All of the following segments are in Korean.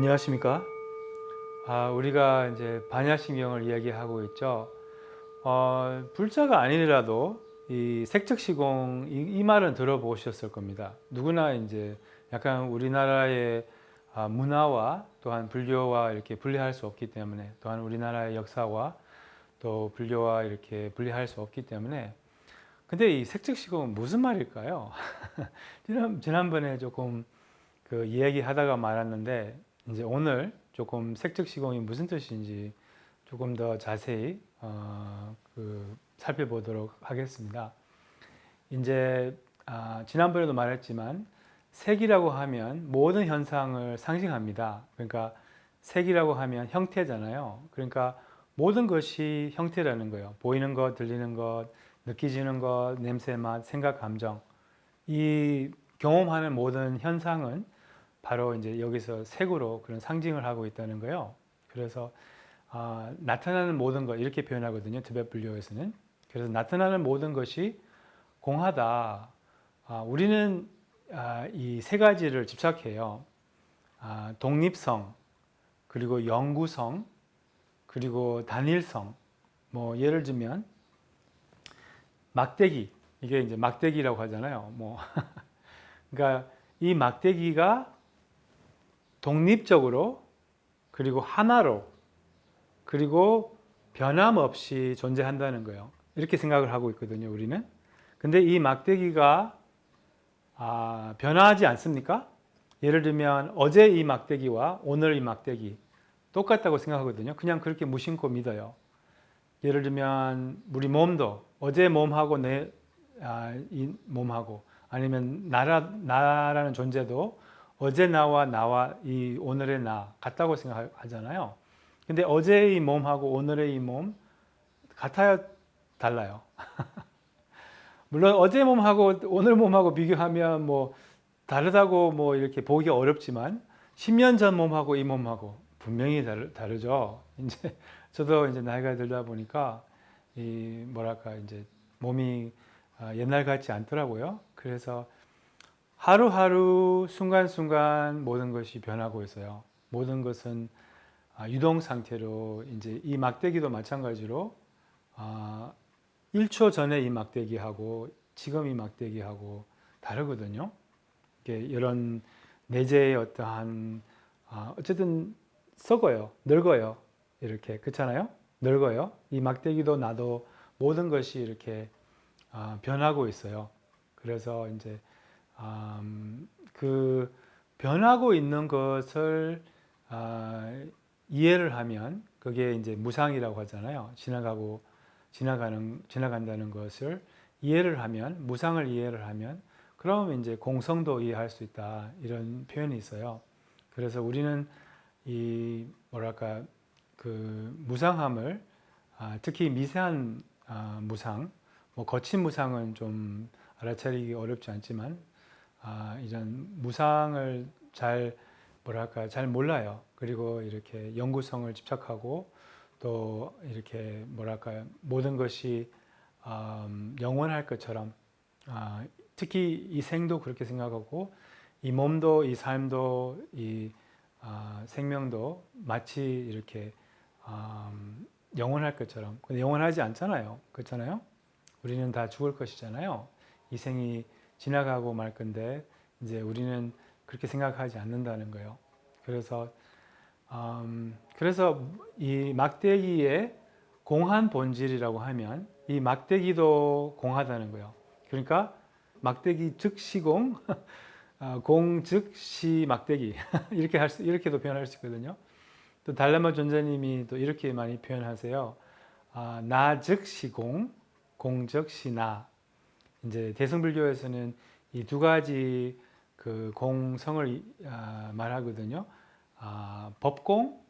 안녕하십니까? 우리가 이제 반야신경을 이야기하고 있죠. 불자가 아니라도 이 색적시공 이 말은 들어보셨을 겁니다. 누구나 이제 약간 우리나라의 문화와 또한 불교와 이렇게 분리할 수 없기 때문에, 또한 우리나라의 역사와 또 불교와 이렇게 분리할 수 없기 때문에. 근데 이 색적시공은 무슨 말일까요? 지난번에 조금 그 이야기하다가 말았는데, 이제 오늘 조금 색적시공이 무슨 뜻인지 조금 더 자세히 살펴보도록 하겠습니다. 이제 지난번에도 말했지만 색이라고 하면 모든 현상을 상징합니다. 그러니까 색이라고 하면 형태잖아요. 그러니까 모든 것이 형태라는 거예요. 보이는 것, 들리는 것, 느껴지는 것, 냄새, 맛, 생각, 감정. 이 경험하는 모든 현상은 바로 이제 여기서 색으로 그런 상징을 하고 있다는 거예요. 그래서 나타나는 모든 것 이렇게 표현하거든요. 티베트 불교에서는. 그래서 나타나는 모든 것이 공하다. 우리는 이 세 가지를 집착해요. 독립성, 그리고 영구성, 그리고 단일성. 뭐 예를 들면 막대기, 이게 이제 막대기라고 하잖아요. 뭐 그러니까 이 막대기가 독립적으로, 그리고 하나로, 그리고 변함없이 존재한다는 거예요. 이렇게 생각을 하고 있거든요, 우리는. 근데 이 막대기가 변화하지 않습니까? 예를 들면 어제 이 막대기와 오늘 이 막대기 똑같다고 생각하거든요. 그냥 그렇게 무심코 믿어요. 예를 들면 우리 몸도 어제 몸하고 이 몸하고, 아니면 나라는 존재도 어제 나와 이 오늘의 나 같다고 생각하잖아요. 근데 어제의 몸하고 오늘의 이 몸 같아요, 달라요? 물론 어제 몸하고 오늘 몸하고 비교하면 뭐 다르다고 뭐 이렇게 보기 어렵지만 10년 전 몸하고 이 몸하고 분명히 다르죠. 이제 저도 이제 나이가 들다 보니까 이 뭐랄까 이제 몸이 옛날 같지 않더라고요. 그래서 하루하루 순간순간 모든 것이 변하고 있어요. 모든 것은 유동 상태로, 이제 이 막대기도 마찬가지로 1초 전에 이 막대기하고 지금 이 막대기하고 다르거든요. 이런 내재의 어떠한 어쨌든 썩어요, 늙어요, 이렇게. 그렇잖아요. 늙어요. 이 막대기도 나도 모든 것이 이렇게 변하고 있어요. 그래서 이제 그 변하고 있는 것을 이해를 하면 그게 이제 무상이라고 하잖아요. 지나간다는 것을 이해를 하면, 무상을 이해를 하면, 그러면 이제 공성도 이해할 수 있다, 이런 표현이 있어요. 그래서 우리는 이 뭐랄까 그 무상함을, 특히 미세한 무상, 뭐 거친 무상은 좀 알아차리기 어렵지 않지만 이런 무상을 잘 몰라요. 그리고 이렇게 영구성을 집착하고, 또 이렇게 뭐랄까 모든 것이 영원할 것처럼, 특히 이 생도 그렇게 생각하고, 이 몸도, 이 삶도, 이 생명도 마치 이렇게 영원할 것처럼. 근데 영원하지 않잖아요. 그렇잖아요. 우리는 다 죽을 것이잖아요. 이 생이 지나가고 말 건데, 이제 우리는 그렇게 생각하지 않는다는 거예요. 그래서 이 막대기의 공한 본질이라고 하면 이 막대기도 공하다는 거예요. 그러니까 막대기 즉시공, 공 즉시 막대기 이렇게도 표현할 수 있거든요. 또 달라마 존자님이 또 이렇게 많이 표현하세요. 나 즉시 공, 공 즉시 나. 이제 대승불교에서는 이 두 가지 그 공성을 말하거든요. 법공,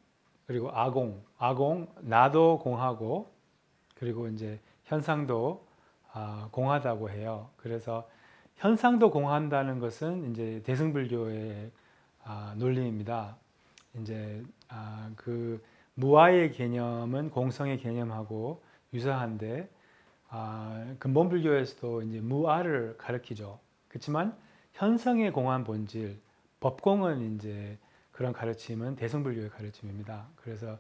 그리고 아공. 나도 공하고, 그리고 이제 현상도 공하다고 해요. 그래서 현상도 공한다는 것은 이제 대승불교의 논리입니다. 이제 그 무아의 개념은 공성의 개념하고 유사한데, 근본 불교에서도 이제 무아를 가리키죠. 그렇지만 현성의 공한 본질, 법공은 이제 그런 가르침은 대승불교의 가르침입니다. 그래서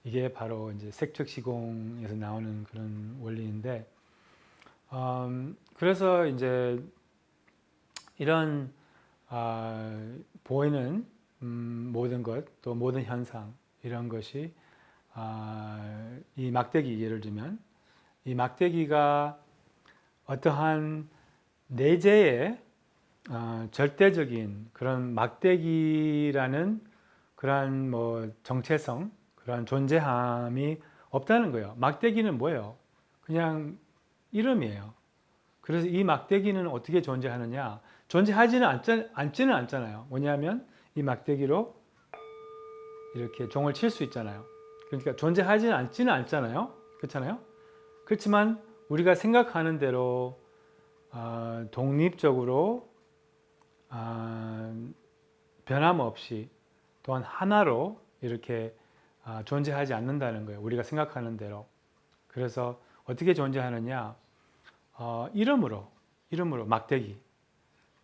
이게 바로 이제 색적 시공에서 나오는 그런 원리인데, 그래서 이제 이런 보이는 모든 것, 또 모든 현상 이런 것이 이 막대기 예를 들면 이 막대기가 어떠한 내재의 절대적인 그런 막대기라는 그러한 뭐 정체성, 그러한 존재함이 없다는 거예요. 막대기는 뭐예요? 그냥 이름이에요. 그래서 이 막대기는 어떻게 존재하느냐? 존재하지는 않지는 않잖아요. 뭐냐면 이 막대기로 이렇게 종을 칠 수 있잖아요. 그러니까 존재하지는 않잖아요. 그렇잖아요. 그렇지만 우리가 생각하는 대로 독립적으로 변함없이 또한 하나로 이렇게 존재하지 않는다는 거예요. 우리가 생각하는 대로. 그래서 어떻게 존재하느냐? 이름으로 막대기.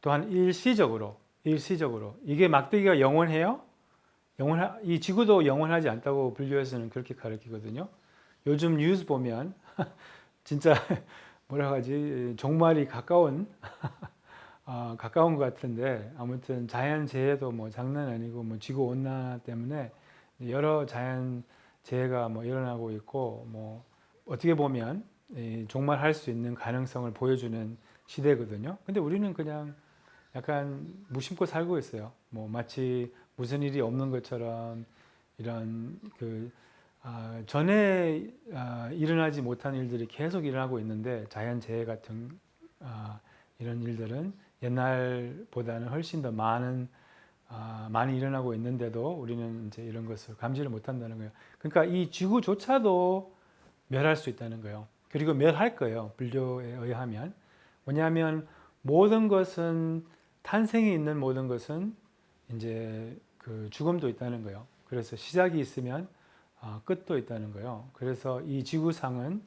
또한 일시적으로 이게 막대기가 영원해요? 이 지구도 영원하지 않다고 불교에서는 그렇게 가르치거든요. 요즘 뉴스 보면 진짜 뭐라 하지 종말이 가까운 것 같은데, 아무튼 자연재해도 뭐 장난 아니고 뭐 지구온난화 때문에 여러 자연재해가 뭐 일어나고 있고, 뭐 어떻게 보면 종말할 수 있는 가능성을 보여주는 시대거든요. 근데 우리는 그냥 약간 무심코 살고 있어요. 뭐 마치 무슨 일이 없는 것처럼 이런 전에 일어나지 못한 일들이 계속 일어나고 있는데, 자연재해 같은 이런 일들은 옛날보다는 훨씬 더 많이 일어나고 있는데도 우리는 이제 이런 것을 감지를 못한다는 거예요. 그러니까 이 지구조차도 멸할 수 있다는 거예요. 그리고 멸할 거예요. 불교에 의하면. 뭐냐면 모든 것은, 탄생이 있는 모든 것은 이제 그 죽음도 있다는 거예요. 그래서 시작이 있으면 끝도 있다는 거예요. 그래서 이 지구상은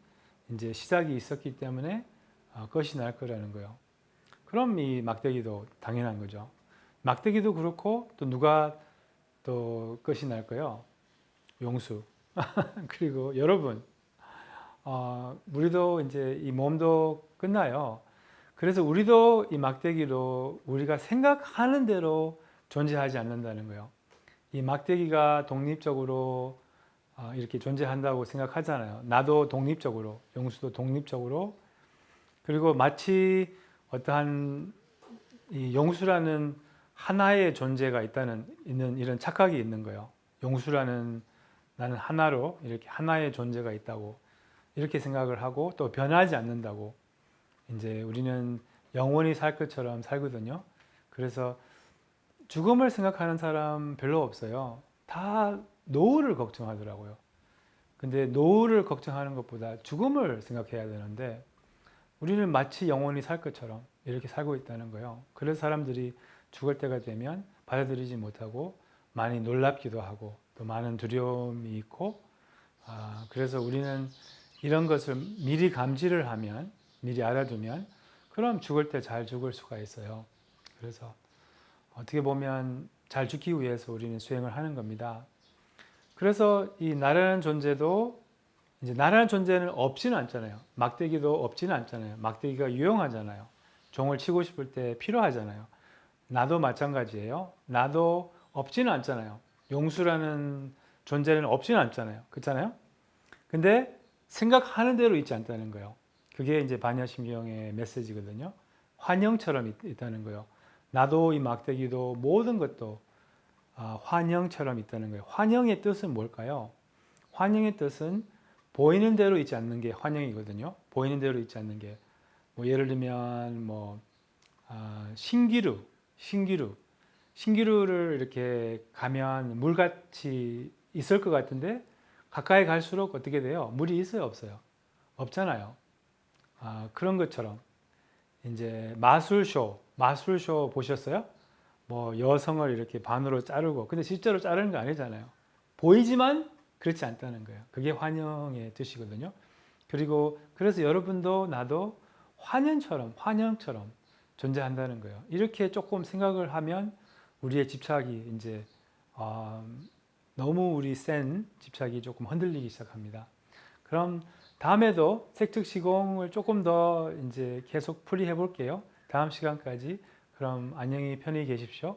이제 시작이 있었기 때문에 끝이 날 거라는 거예요. 그럼 이 막대기도 당연한 거죠. 막대기도 그렇고, 또 누가 또 끝이 날 거예요? 용수. 그리고 여러분, 우리도 이제 이 몸도 끝나요. 그래서 우리도 이 막대기로 우리가 생각하는 대로 존재하지 않는다는 거예요. 이 막대기가 독립적으로 이렇게 존재한다고 생각하잖아요. 나도 독립적으로, 용수도 독립적으로. 그리고 마치 어떠한 이 용수라는 하나의 존재가 있는 이런 착각이 있는 거예요. 용수라는, 나는 하나로 이렇게 하나의 존재가 있다고 이렇게 생각을 하고, 또 변하지 않는다고. 이제 우리는 영원히 살 것처럼 살거든요. 그래서 죽음을 생각하는 사람 별로 없어요. 다 노후를 걱정하더라고요. 근데 노후를 걱정하는 것보다 죽음을 생각해야 되는데, 우리는 마치 영원히 살 것처럼 이렇게 살고 있다는 거예요. 그래서 사람들이 죽을 때가 되면 받아들이지 못하고 많이 놀랍기도 하고, 또 많은 두려움이 있고, 그래서 우리는 이런 것을 미리 감지를 하면, 미리 알아두면, 그럼 죽을 때 잘 죽을 수가 있어요. 그래서 어떻게 보면 잘 죽기 위해서 우리는 수행을 하는 겁니다. 그래서 이 나라는 존재도, 이제 나라는 존재는 없지는 않잖아요. 막대기도 없지는 않잖아요. 막대기가 유용하잖아요. 종을 치고 싶을 때 필요하잖아요. 나도 마찬가지예요. 나도 없지는 않잖아요. 용수라는 존재는 없지는 않잖아요. 그렇잖아요. 근데 생각하는 대로 있지 않다는 거예요. 그게 이제 반야심경의 메시지거든요. 환영처럼 있다는 거예요. 나도 이 막대기도 모든 것도 환영처럼 있다는 거예요. 환영의 뜻은 뭘까요? 환영의 뜻은 보이는 대로 있지 않는 게 환영이거든요. 보이는 대로 있지 않는 게, 뭐 예를 들면 뭐 신기루를 이렇게 가면 물같이 있을 것 같은데, 가까이 갈수록 어떻게 돼요? 물이 있어요, 없어요? 없잖아요. 그런 것처럼 이제 마술쇼 보셨어요? 뭐 여성을 이렇게 반으로 자르고, 근데 실제로 자르는 거 아니잖아요. 보이지만 그렇지 않다는 거예요. 그게 환영의 뜻이거든요. 그리고 그래서 여러분도 나도 환영처럼 존재한다는 거예요. 이렇게 조금 생각을 하면 우리의 집착이 이제 너무 우리 센 집착이 조금 흔들리기 시작합니다. 그럼 다음에도 색즉 시공을 조금 더 이제 계속 풀이해 볼게요. 다음 시간까지. 그럼 안녕히 편히 계십시오.